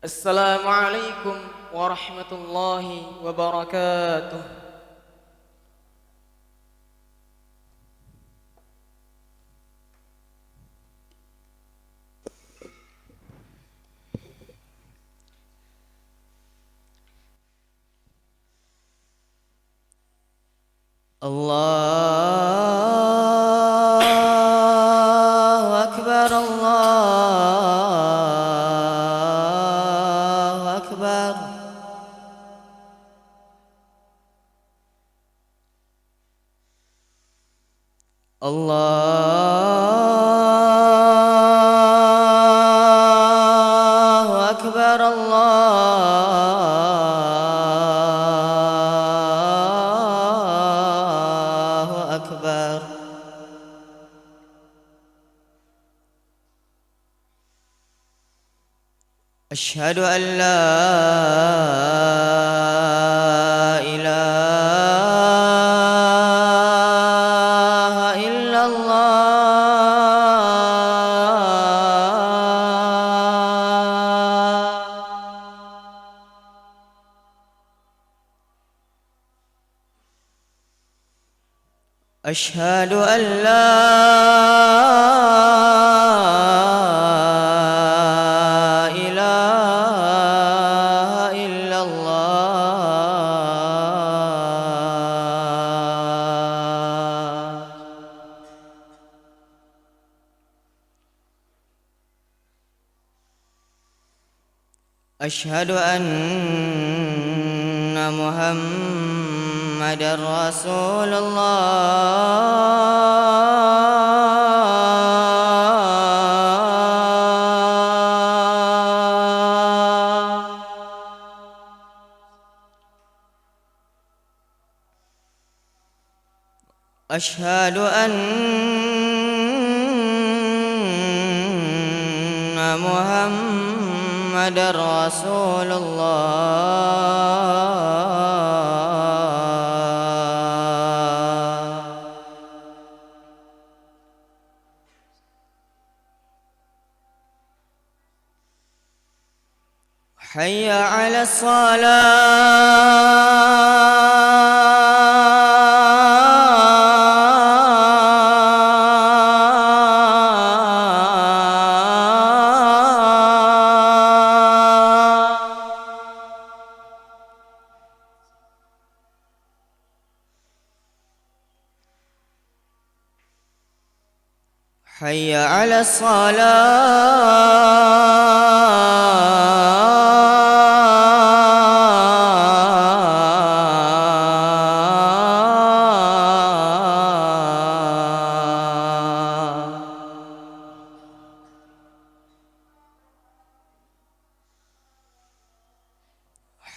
Assalamualaikum warahmatullahi wabarakatuh. Allahu Akbar, Allahu Akbar. Allahu Akbar, Allahu Akbar. Asyhadu an la ilaha illallah. Asyhadu an la ilaha illallah. Asyhadu anna Muhammadar Rasulullah. Asyhadu anna Muhammadar Rasulullah. Hayya 'alas shalah. Hayya 'alas shalah.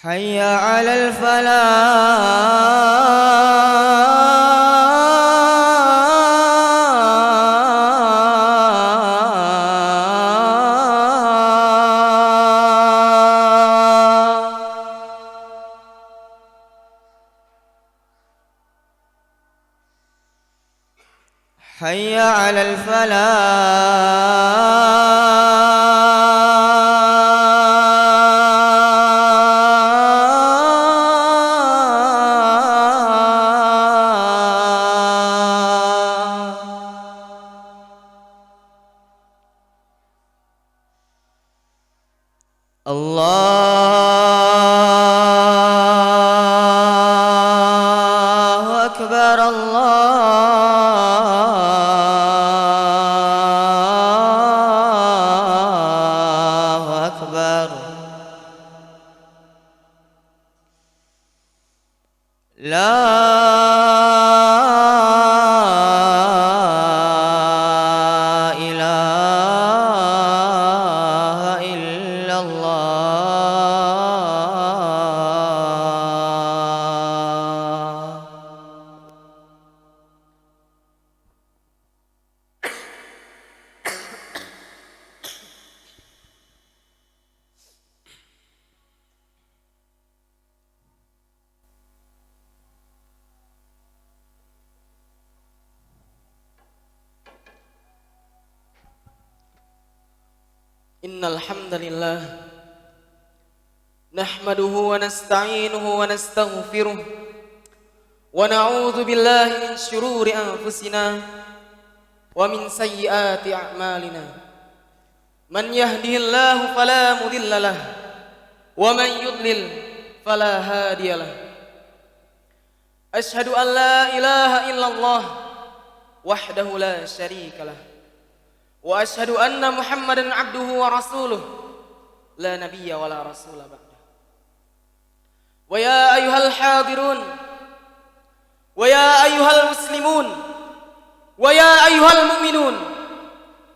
Hayya 'alal falah. Hayya 'alal falah. Allahu Akbar, Allahu Akbar. La ilaha illallah. Innal hamdalillah Nahmaduhu wa nasta'inuhu wa nastaghfiruh wa na'udzu billahi min syururi anfusina wa min sayyiati a'malina. Man yahdihillahu fala mudilla lahu wa man yudlil fala hadiya lahu. Asyhadu an la ilaha illallah wahdahu la syarika lahu wa asyhadu anna Muhammadan abduhu wa rasuluh la nabiyya wa la rasula ba'da. Wa ya ayyuhal hadirun wa ya ayyuhal muslimun wa ya ayyuhal mu'minun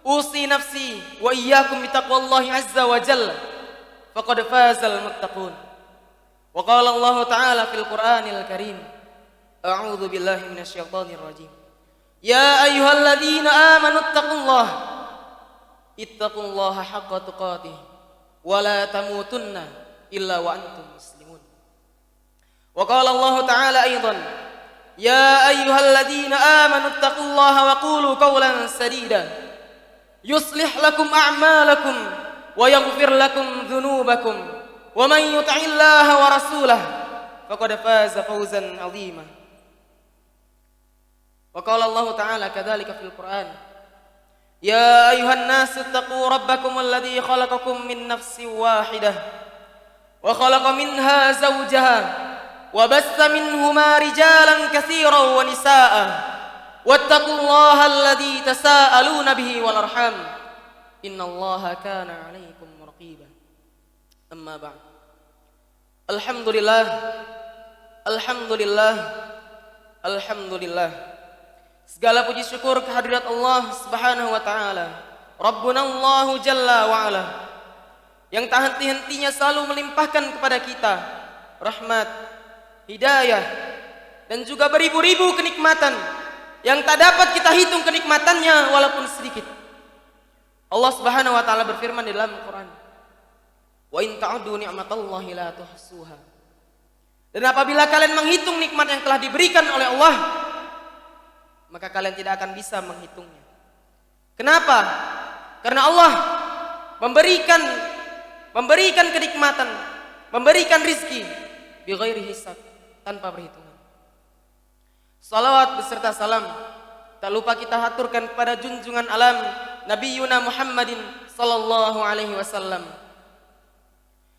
usi nafsi wa iyyakum bittaqwallahi azza wa jalla faqad fazal muttaqun. Wa qala Allah ta'ala fil Qur'anil Karim, a'udzu billahi minasyaitonir rajim. Ya ayyuhalladzina amanu ittaqullaha haqqa tuqatih wa la tamutunna illa wa antum muslimun. Wa qala Allah ta'ala aidan, ya ayyuhalladzina amanu ittaqullaha wa qulu qawlan sadida yuslih lakum a'malakum wa yaghfir lakum dhunubakum wa man yuti'illaha wa rasulahu faqad faza fawzan 'azima. Wa qala Allah ta'ala kadzalika fil Qur'an, ya ayyuhan nasu ittaqu rabbakum alladzi khalaqakum min nafsin wahidah wa khalaqa minha zawjaha wa bassa minhuma rijalan katsiran wa nisaa'a wattaqullaha alladzi tasaaluna bihi wal arham innallaha kana 'alaikum raqiba. Amma ba'd. Alhamdulillah, alhamdulillah, alhamdulillah. Segala puji syukur kehadirat Allah Subhanahu wa taala, Rabbuna Allahu jalla wa ala, yang tak henti-hentinya selalu melimpahkan kepada kita rahmat, hidayah, dan juga beribu-ribu kenikmatan yang tak dapat kita hitung kenikmatannya walaupun sedikit. Allah Subhanahu wa taala berfirman di dalam Al-Qur'an, "Wa in ta'uddu ni'matallahi la tuhsuha." Dan apabila kalian menghitung nikmat yang telah diberikan oleh Allah, maka kalian tidak akan bisa menghitungnya. Kenapa? Karena Allah memberikan kenikmatan, memberikan rizki bi ghairi hisab, tanpa perhitungan. Salawat beserta salam tak lupa kita haturkan kepada junjungan alam Nabiyuna Muhammadin sallallahu alaihi wasallam.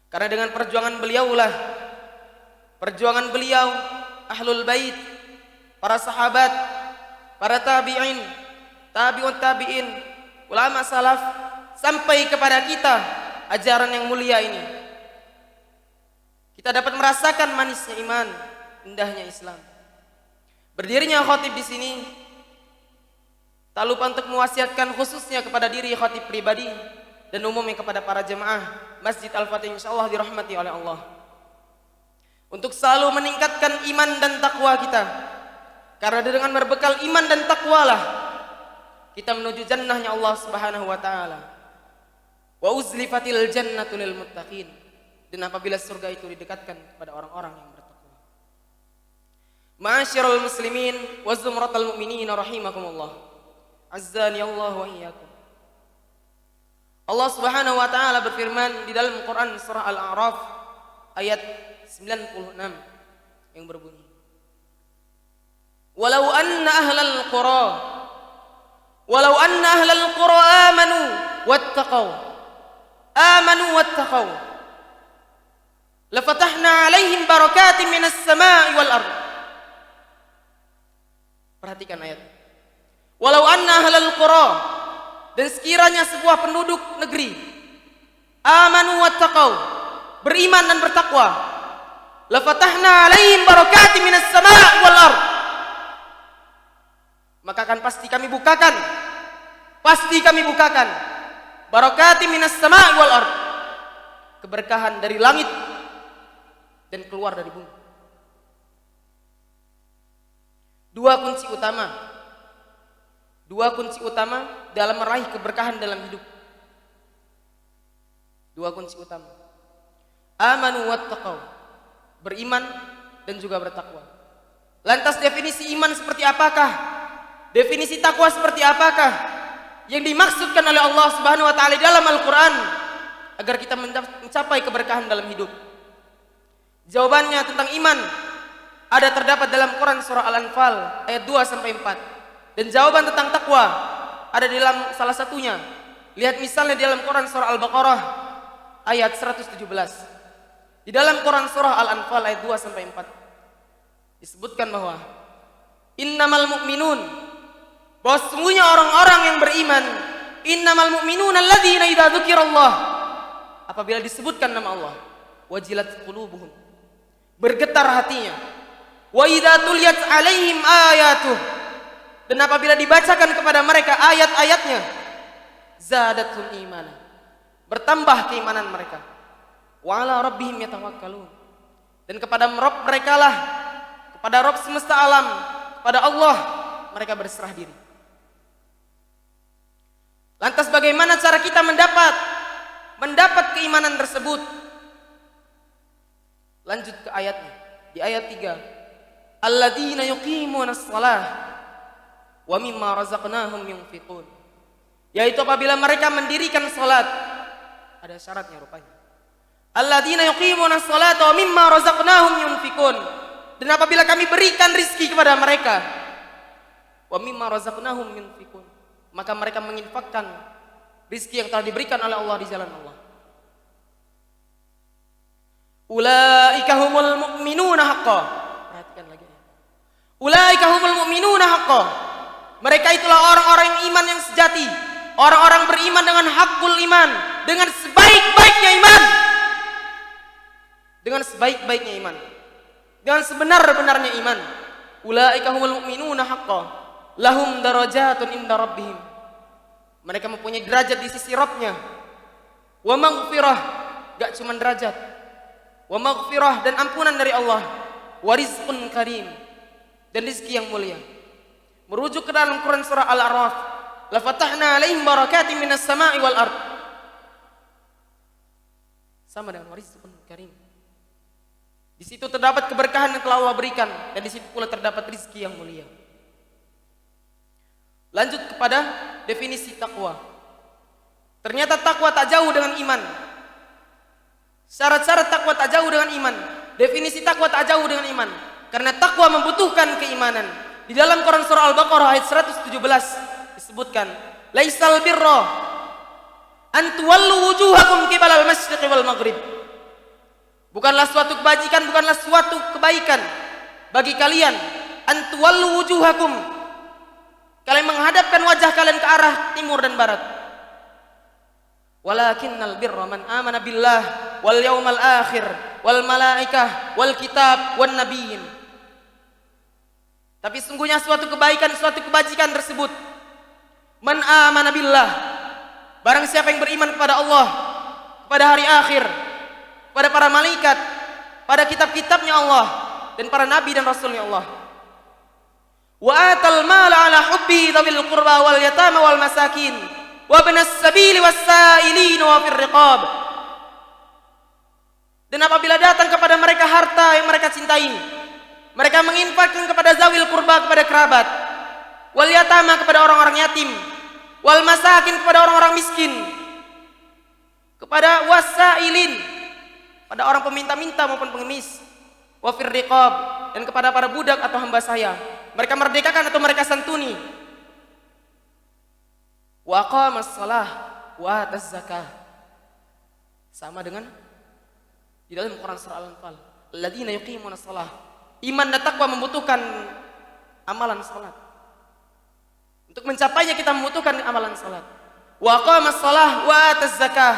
Karena dengan perjuangan beliau, ahlul bait, para sahabat, para tabi'in, tabi'ut tabi'in, ulama salaf, sampai kepada kita ajaran yang mulia ini, kita dapat merasakan manisnya iman, indahnya Islam. Berdirinya khatib di sini tak lupa untuk mewasiatkan khususnya kepada diri khatib pribadi dan umumnya kepada para jemaah Masjid Al-Fatih insyaallah dirahmati oleh Allah, untuk selalu meningkatkan iman dan takwa kita. Karena dengan berbekal iman dan takwalah kita menuju jannahnya Allah Subhanahu wa taala. Wa uzlifatil jannatu lil muttaqin. Dan apabila surga itu didekatkan kepada orang-orang yang bertakwa. Ma'asyiral muslimin wa zumratal mu'minin rahimakumullah. Azzani Allah wa iyyakum. Allah Subhanahu wa taala berfirman di dalam Quran surah Al-A'raf ayat 96 yang berbunyi, Walau anna ahlal qura amanu wattaqau lafatahna alaihim barakatin minas sama'i wal ardh. Perhatikan ayat. Walau anna ahlal qura, dan sekiranya sebuah penduduk negeri, amanu wattaqau, beriman dan bertakwa, lafatahna alaihim barakatin minas sama'i wal ardh, maka akan pasti kami bukakan barakatin minas sama'i wal ardh, keberkahan dari langit dan keluar dari bumi. Dua kunci utama dalam meraih keberkahan dalam hidup. Dua kunci utama. Amanu wattaqau, beriman dan juga bertakwa. Lantas definisi iman seperti apakah? Definisi takwa seperti apakah yang dimaksudkan oleh Allah Subhanahu wa taala dalam Al-Qur'an agar kita mencapai keberkahan dalam hidup? Jawabannya tentang iman ada terdapat dalam Quran surah Al-Anfal ayat 2 sampai 4. Dan jawaban tentang takwa ada di dalam salah satunya. Lihat misalnya di dalam Quran surah Al-Baqarah ayat 117. Di dalam Quran surah Al-Anfal ayat 2 sampai 4 disebutkan bahwa innamal mu'minun, bahwa sesungguhnya orang-orang yang beriman, innamal mu'minuna alladzina idza dzukirallah, apabila disebutkan nama Allah, wajilat qulubuhum, bergetar hatinya, wa idza tuliyat alaihim ayatuh, dan apabila dibacakan kepada mereka ayat-ayatnya, zadathum imana, bertambah keimanan mereka, wa ala rabbihim yatawakkalun, dan kepada Rabb mereka lah, kepada Rabb semesta alam, kepada Allah mereka berserah diri. Lantas bagaimana cara kita mendapat keimanan tersebut? Lanjut ke ayatnya. Di ayat 3, alladzina yuqimunas shalah wa mimma razaqnahum yunfiqun, yaitu apabila mereka mendirikan salat. Ada syaratnya rupanya. Alladzina yuqimunas salata wa mimma razaqnahum yunfiqun, dan apabila kami berikan rizki kepada mereka, wa mimma razaqnahum yunfiqun, maka mereka menginfakkan rizki yang telah diberikan oleh Allah di jalan Allah. Ulaika humul mu'minuna haqqan. Perhatikan lagi. Ulaika humul mu'minuna haqqan. Mereka itulah orang-orang yang iman yang sejati, orang-orang beriman dengan hakul iman, dengan sebaik-baiknya iman, dengan sebaik-baiknya iman, dengan sebenar-benarnya iman. Ulaika humul mu'minuna haqqan, lahum darajatun inda rabbihim. Mereka mempunyai derajat di sisi Rabbnya. Wa maghfirah, gak cuma derajat, wa maghfirah, dan ampunan dari Allah, wa rizqun karim, dan rezeki yang mulia. Merujuk ke dalam Quran surah Al-A'raf, la fatahna alaihim barakatin minas sama'i wal ard, sama dengan wa rizqun karim. Di situ terdapat keberkahan yang telah Allah berikan, dan di situ pula terdapat rezeki yang mulia. Lanjut kepada definisi takwa. Ternyata takwa tak jauh dengan iman. Syarat-syarat takwa tak jauh dengan iman. Definisi takwa tak jauh dengan iman. Karena takwa membutuhkan keimanan. Di dalam Quran surah Al-Baqarah ayat 117 disebutkan, laisal birra an tuwallu wujuhakum qibalal masyriqi wal maghrib. Bukanlah suatu kebajikan, bukanlah suatu kebaikan bagi kalian an tuwallu wujuhakum, kalian menghadapkan wajah kalian ke arah timur dan barat. Walakinnal birra man amana billah wal yawmal akhir wal malaikah wal kitab wan nabiyyin. Tapi sungguhnya suatu kebaikan, suatu kebajikan tersebut, man amana billah, barang siapa yang beriman kepada Allah, kepada hari akhir, kepada para malaikat, pada kitab-kitabnya Allah, dan para nabi dan rasulnya Allah. Wa atal mala ala hubbi dhawil qurba wal yatama wal masakin wa ibnas sabili was sa'ilin wa fir riqab. Dan apabila datang kepada mereka harta yang mereka cintai, mereka menginfakkan kepada zawil qurba, kepada kerabat, wal yatama, kepada orang-orang yatim, wal masakin, kepada orang-orang miskin, kepada wasailin, pada orang peminta-minta maupun pengemis, wa fir riqab, dan kepada para budak atau hamba saya, mereka merdekakan atau mereka santuni. Wa aqamas shalah wa ataz zakah, sama dengan di dalam Quran surah Al-Anfal, alladzina yuqimunas shalah. Iman dan takwa membutuhkan amalan salat. Untuk mencapainya kita membutuhkan amalan salat. Wa aqamas shalah wa ataz zakah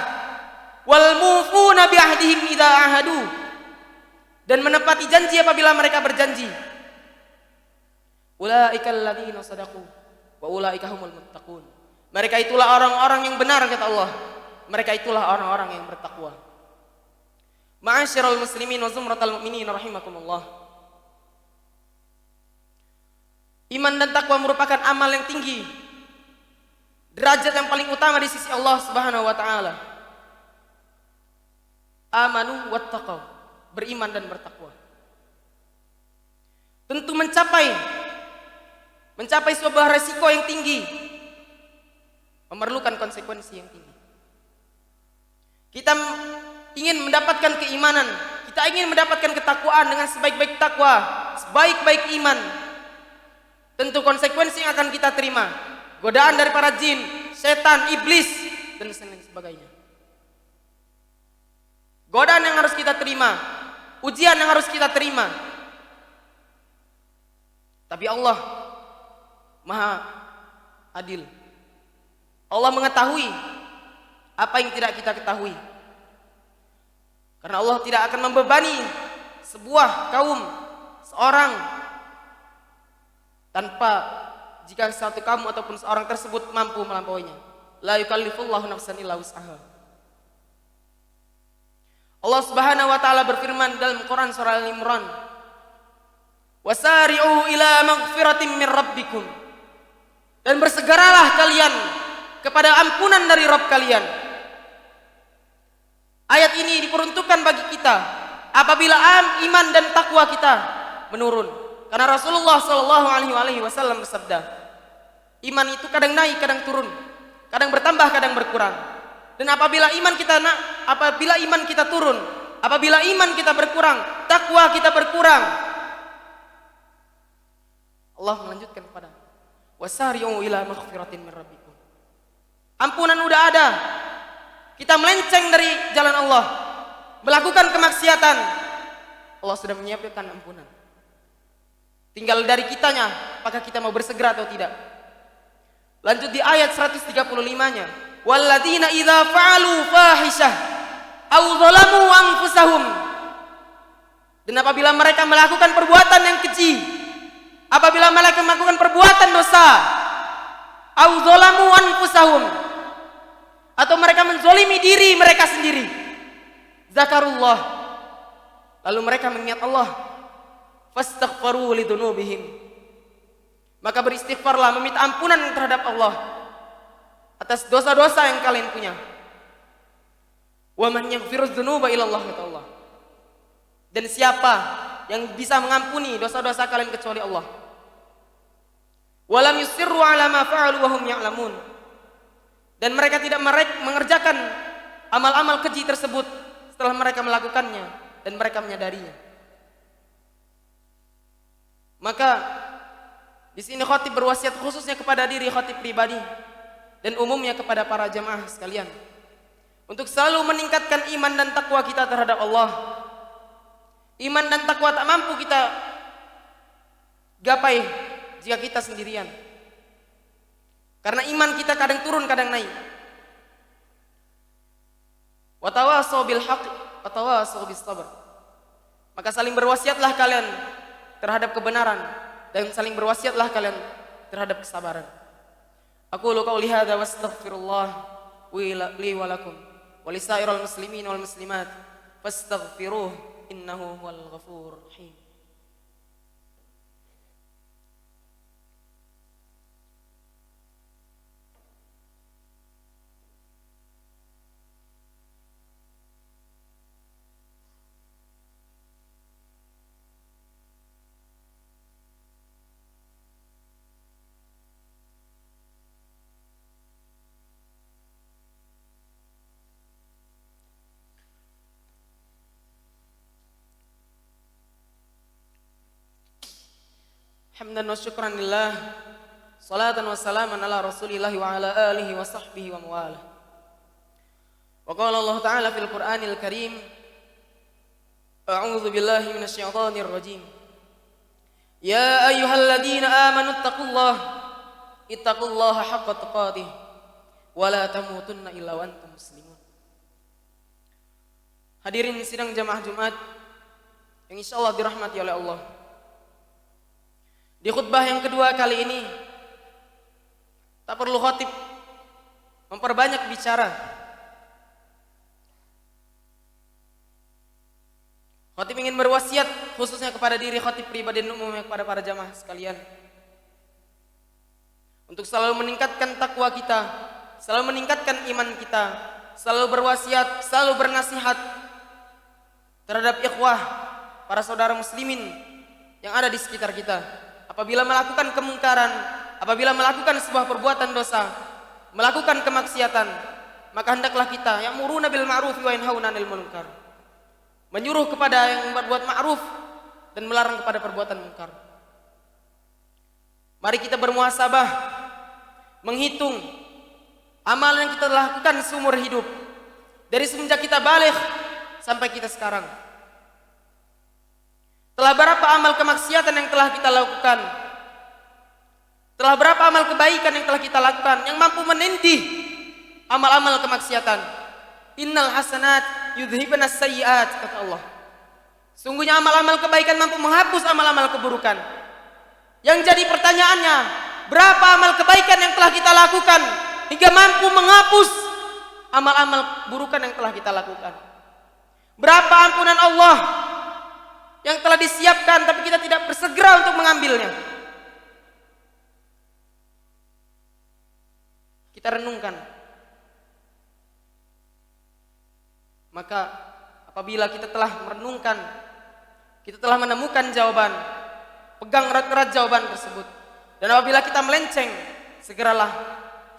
wal mufuna bi ahdihim idza ahadu, dan menepati janji apabila mereka berjanji. Ulaikal ladzina sadaqu wa ulaika humul muttaqun. Mereka itulah orang-orang yang benar, kata Allah. Mereka itulah orang-orang yang bertakwa. Ma'asyiral muslimin wa zumratal mu'minin rahimakumullah. Iman dan takwa merupakan amal yang tinggi, derajat yang paling utama di sisi Allah Subhanahu wa taala. Amanu wattaqaw, beriman dan bertakwa. Tentu mencapai sebuah resiko yang tinggi, memerlukan konsekuensi yang tinggi. Kita ingin mendapatkan keimanan, kita kita ingin mendapatkan ketakwaan dengan sebaik-baik takwa, sebaik-baik iman, tentu konsekuensi yang akan kita terima, godaan dari para jin, setan, iblis, dan lain sebagainya. Godaan yang harus kita terima, ujian yang harus kita terima. Tapi Allah Maha adil. Allah mengetahui apa yang tidak kita ketahui. Karena Allah tidak akan membebani sebuah kaum, seorang, tanpa jika satu kaum ataupun seorang tersebut mampu melampauinya. La yukallifullahu nafsan illa wus'aha. Allah Subhanahu wa taala berfirman dalam Quran surah Al-Imran, "Wasari'u ila maghfiratin min rabbikum." Dan bersegeralah kalian kepada ampunan dari Rabb kalian. Ayat ini diperuntukkan bagi kita apabila iman dan takwa kita menurun. Karena Rasulullah sallallahu alaihi wasallam bersabda, iman itu kadang naik, kadang turun, kadang bertambah, kadang berkurang. Dan apabila iman kita turun, apabila iman kita berkurang, takwa kita berkurang. Allah melanjutkan kepada wasari'u ila maghfiratin min rabbikum. Ampunan udah ada. Kita melenceng dari jalan Allah, melakukan kemaksiatan, Allah sudah menyiapkan ampunan. Tinggal dari kitanya, apakah kita mau bersegera atau tidak. Lanjut di ayat 135-nya. Walladzina idza fa'alu fahishah aw zalamu anfusahum. Dan apabila mereka melakukan perbuatan yang keji, apabila mereka melakukan perbuatan dosa, aw zalamu anfusahum, atau mereka menzolimi diri mereka sendiri, zakarullah, lalu mereka mengingat Allah, fastaghfaru lidunubihim, maka beristighfarlah, meminta ampunan terhadap Allah atas dosa-dosa yang kalian punya. Wa man yaghfirudz dzunuba illallah, kata Allah. Dan siapa yang bisa mengampuni dosa-dosa kalian kecuali Allah. Walam yusirru ala ma fa'alu wa hum ya'lamun. Dan mereka tidak mengerjakan amal-amal keji tersebut setelah mereka melakukannya dan mereka menyadarinya. Maka di sini khatib berwasiat khususnya kepada diri khatib pribadi dan umumnya kepada para jamaah sekalian untuk selalu meningkatkan iman dan takwa kita terhadap Allah. Iman dan takwa tak mampu kita gapai jika kita sendirian. Karena iman kita kadang turun, kadang naik. Wa tawassaw bil haqq wa tawassaw bis sabr. Maka saling berwasiatlah kalian terhadap kebenaran dan saling berwasiatlah kalian terhadap kesabaran. Aqulu qawli hadza wastaghfirullah li wa lakum wa lisairil muslimin wal muslimat fastaghfiruh innahu huwal ghafurur rahim. Hamdan wa syukran lillah, salatan wa salaman ala rasulillah wa ala alihi wa sahbihi wa mawalah. Wa qala Allah ta'ala fil Qur'anil Karim, a'udzu billahi minasy syaithanir rajim. Ya ayyuhalladzina amanu ittaqullaha haqqa tuqatih wa la tamutunna illa wa antum muslimun. Hadirin sidang jamaah Jumat yang insyaallah dirahmati oleh Allah. Di khutbah yang kedua kali ini tak perlu khatib memperbanyak bicara. Khatib ingin berwasiat khususnya kepada diri khatib pribadi dan umumnya kepada para jamaah sekalian untuk selalu meningkatkan takwa kita, selalu meningkatkan iman kita, selalu berwasiat, selalu bernasihat terhadap ikhwah, para saudara muslimin yang ada di sekitar kita. Apabila melakukan kemungkaran, apabila melakukan sebuah perbuatan dosa, melakukan kemaksiatan, maka hendaklah kita ya'muruna bil ma'ruf wa yanhauna 'anil munkar, menyuruh kepada yang berbuat ma'ruf dan melarang kepada perbuatan munkar. Mari kita bermuhasabah, menghitung amal yang kita lakukan seumur hidup, dari semenjak kita baligh sampai kita sekarang. Telah berapa amal kemaksiatan yang telah kita lakukan? Telah berapa amal kebaikan yang telah kita lakukan yang mampu menindih amal-amal kemaksiatan? Innal hasanat yudhibna sayyiat, kata Allah. Sungguhnya amal-amal kebaikan mampu menghapus amal-amal keburukan. Yang jadi pertanyaannya, berapa amal kebaikan yang telah kita lakukan hingga mampu menghapus amal-amal keburukan yang telah kita lakukan? Berapa ampunan Allah yang telah disiapkan tapi kita tidak bersegera untuk mengambilnya? Kita renungkan. Maka apabila kita telah merenungkan, kita telah menemukan jawaban, pegang erat-erat jawaban tersebut. Dan apabila kita melenceng, segeralah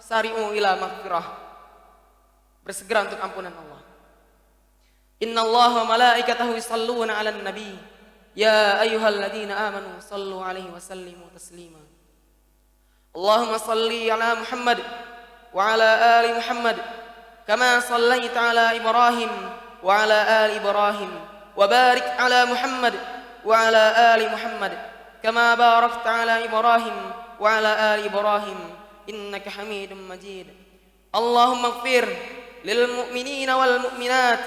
sari'u ila maghfirah, bersegera untuk ampunan Allah. Innallaha wa malaikatahu yusalluna 'alan nabi ya ayyuhalladzina amanu sallu 'alaihi wa sallimu taslima. Allahumma salli 'ala Muhammad wa 'ala ali Muhammad kama sallaita 'ala Ibrahim wa 'ala ali Ibrahim wa barik 'ala Muhammad wa 'ala ali Muhammad kama barakta 'ala Ibrahim wa 'ala ali Ibrahim innaka Hamidum Majid. Allahumma ighfir lil mu'minina wal mu'minat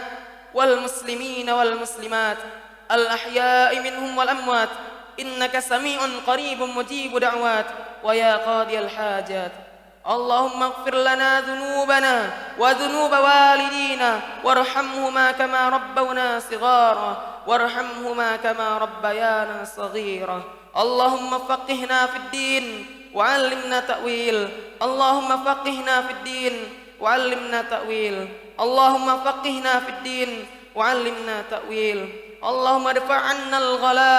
wal muslimina wal muslimat al ahya'i minhum wal amwat innaka sami'un qaribun mujibud da'wat wa ya qadiyal hajat. Allahumma ighfir lana dhunubana wa dhunuba walidina warhamhuma kama rabbawna shighara warhamhuma kama rabbayana saghira. Allahumma faqihna fid din wa 'allimna ta'wil. Allahumma faqihna fid din wa 'allimna ta'wil. Allahumma faqihna fid din wa 'allimna ta'wil. Allahumma dfa' 'anna al-ghala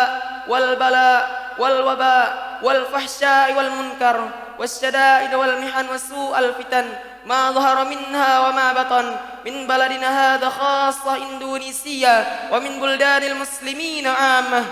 wal bala wal waba wal fahsya'i wal munkar والشدائد والمحن وسوء الفتن ما ظهر منها وما بطن من بلدنا هذا خاصة إندونيسيا ومن بلدان المسلمين عامة.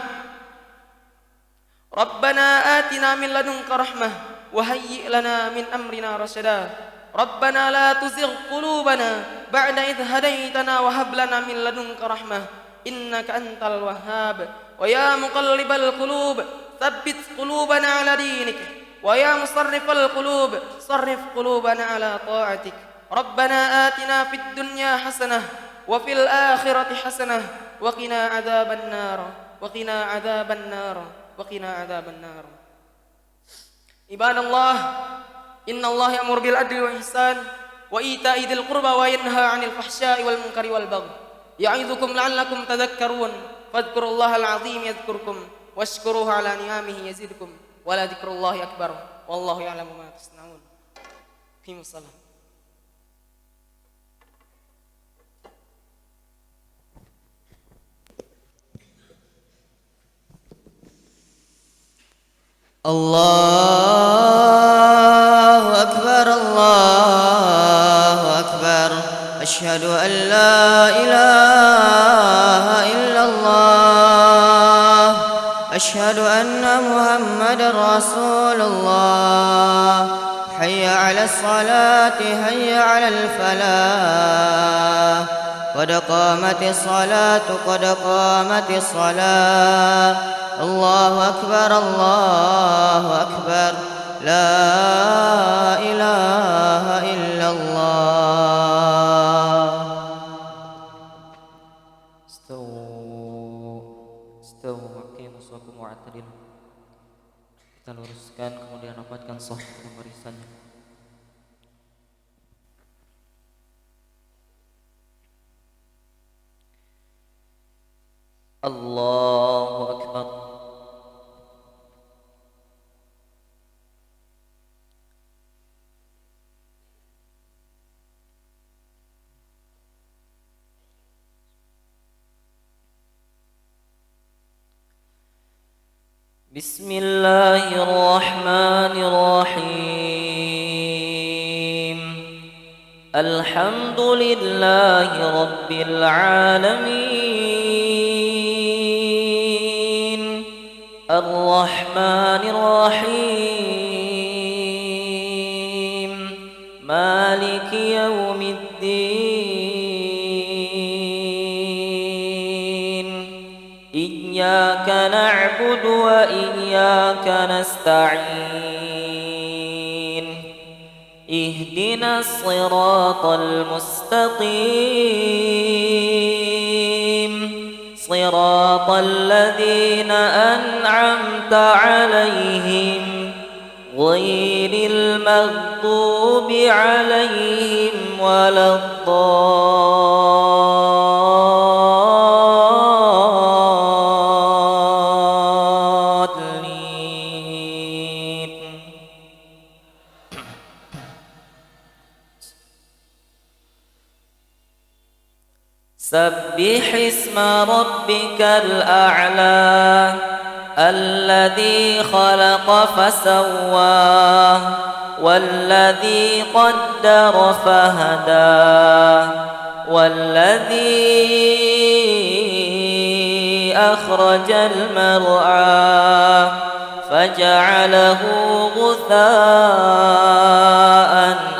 ربنا آتنا من لدنك رحمة وهيئ لنا من أمرنا رشدا. ربنا لا تزغ قلوبنا بعد إذ هديتنا وهب لنا من لدنك رحمة إنك أنت الوهاب. ويا مقلب القلوب ثبت قلوبنا على دينك ويا مصرف القلوب صرف قلوبنا على طاعتك. ربنا آتنا في الدنيا حسنة وفي الآخرة حسنة وقنا عذاب النار وقنا عذاب النار وقنا عذاب النار. عباد الله إن الله يأمر بالعدل والإحسان وإيتاء ذي القربى وينهى عن الفحشاء والمنكر والبغي يعظكم لعلكم تذكرون فاذكروا الله العظيم يذكركم واشكروه على نعمه يزدكم wala dzikrullahi akbar wallahu ya'lamu ma tasna'un. Qimus salat. Allahu akbar Allahu akbar asyhadu an la ilaha illallah أشهد أن محمد رسول الله حي على الصلاة حي على الفلاح قد قامت الصلاة قد قامت الصلاة الله أكبر لا إله إلا الله. Kita luruskan kemudian rapatkan shaf dan barisannya. Allahu akbar. بسم الله الرحمن الرحيم الحمد لله رب العالمين الرحمن الرحيم مالك يوم الدين إياك نعبد وإياك نستعين اهدنا الصراط المستقيم صراط الذين أنعمت عليهم غير المغضوب عليهم ولا الضالين. سبح اسم ربك الأعلى الذي خلق فسوى والذي قدر فهدى والذي أخرج المرعى فجعله غثاء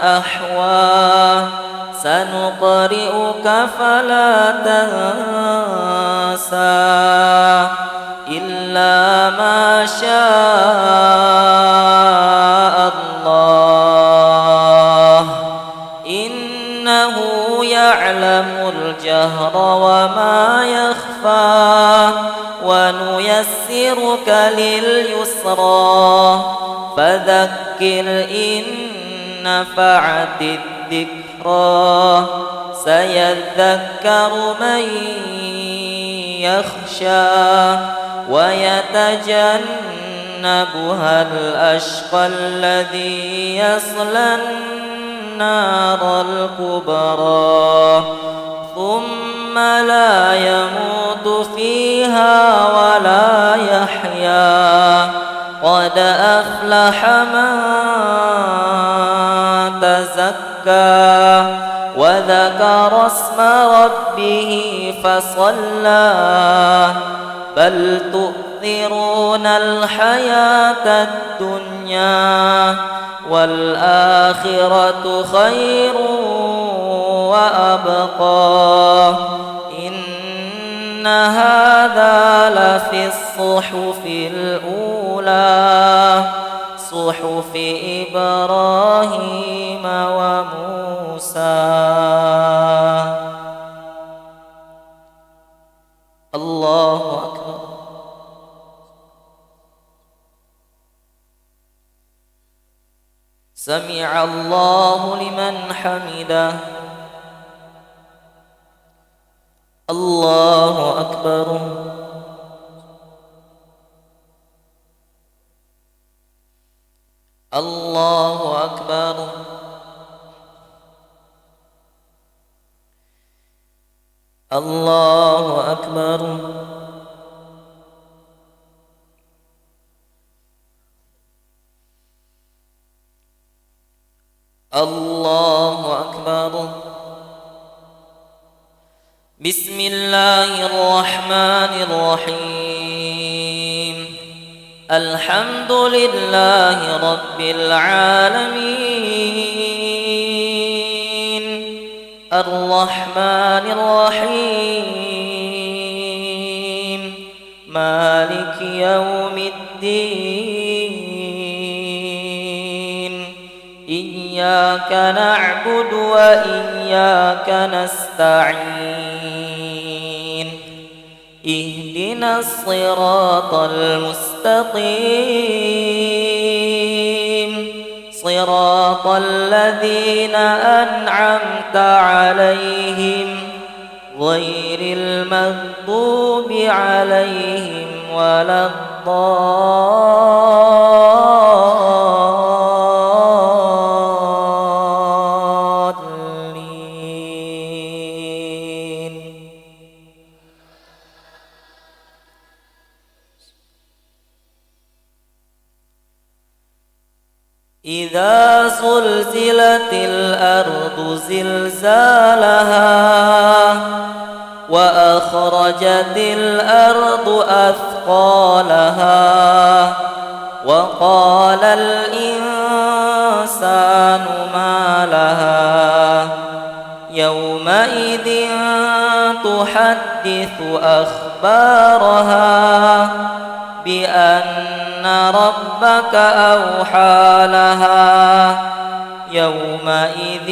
أحوى سنقرئك فلا تنسى إلا ما شاء الله إنه يعلم الجهر وما يخفى ونيسرك لليسرى فذكر إن نفعت الذكرى سيذكر من يخشى ويتجنبها الأشقى الذي يصلى النار الكبرى ثم لا يموت فيها ولا يحيا قد أفلح من تزكى وذكر اسم ربه فصلى بل تؤثرون الحياة الدنيا والآخرة خير وأبقى إن هذا لفي الصحف الأولى صحف إبراهيم وموسى. الله أكبر. سمع الله لمن حمده. الله أكبر. الله أكبر. الله أكبر. الله أكبر. بسم الله الرحمن الرحيم الحمد لله رب العالمين الرحمن الرحيم مالك يوم الدين إياك نعبد وإياك نستعين اهدنا الصراط المستقيم صراط الذين أنعمت عليهم غير المغضوب عليهم ولا الضالين. إذا زلزلت الأرض زلزالها وأخرجت الأرض أثقالها وقال الإنسان ما لها يومئذ تحدث أخبارها بأن ربك أوحى لها يومئذ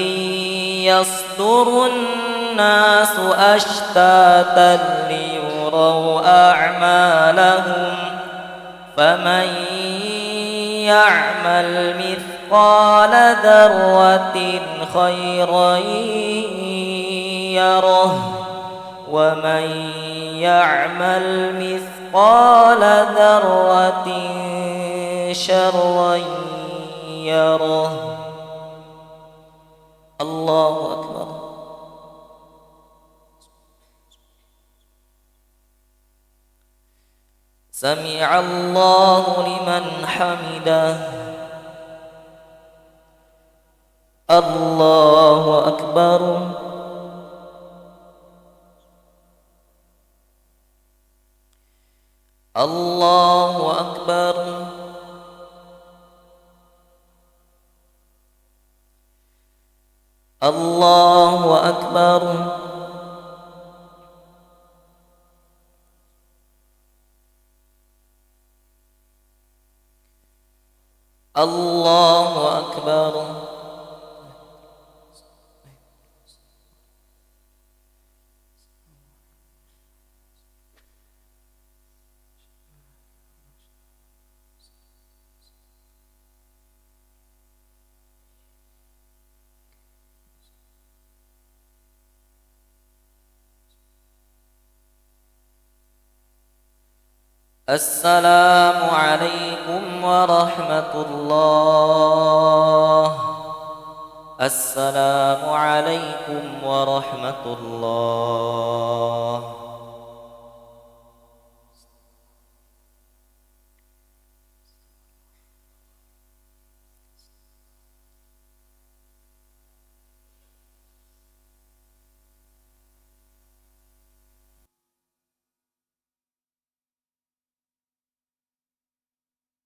يصدر الناس أشتاتا ليروا أعمالهم فمن يعمل مثقال ذرة خيرا يره ومن يعمل مثقال ذرة شرا يره. الله أكبر. سمع الله لمن حمده. الله أكبر. الله أكبر. الله أكبر. الله أكبر. السلام عليكم ورحمة الله. السلام عليكم ورحمة الله.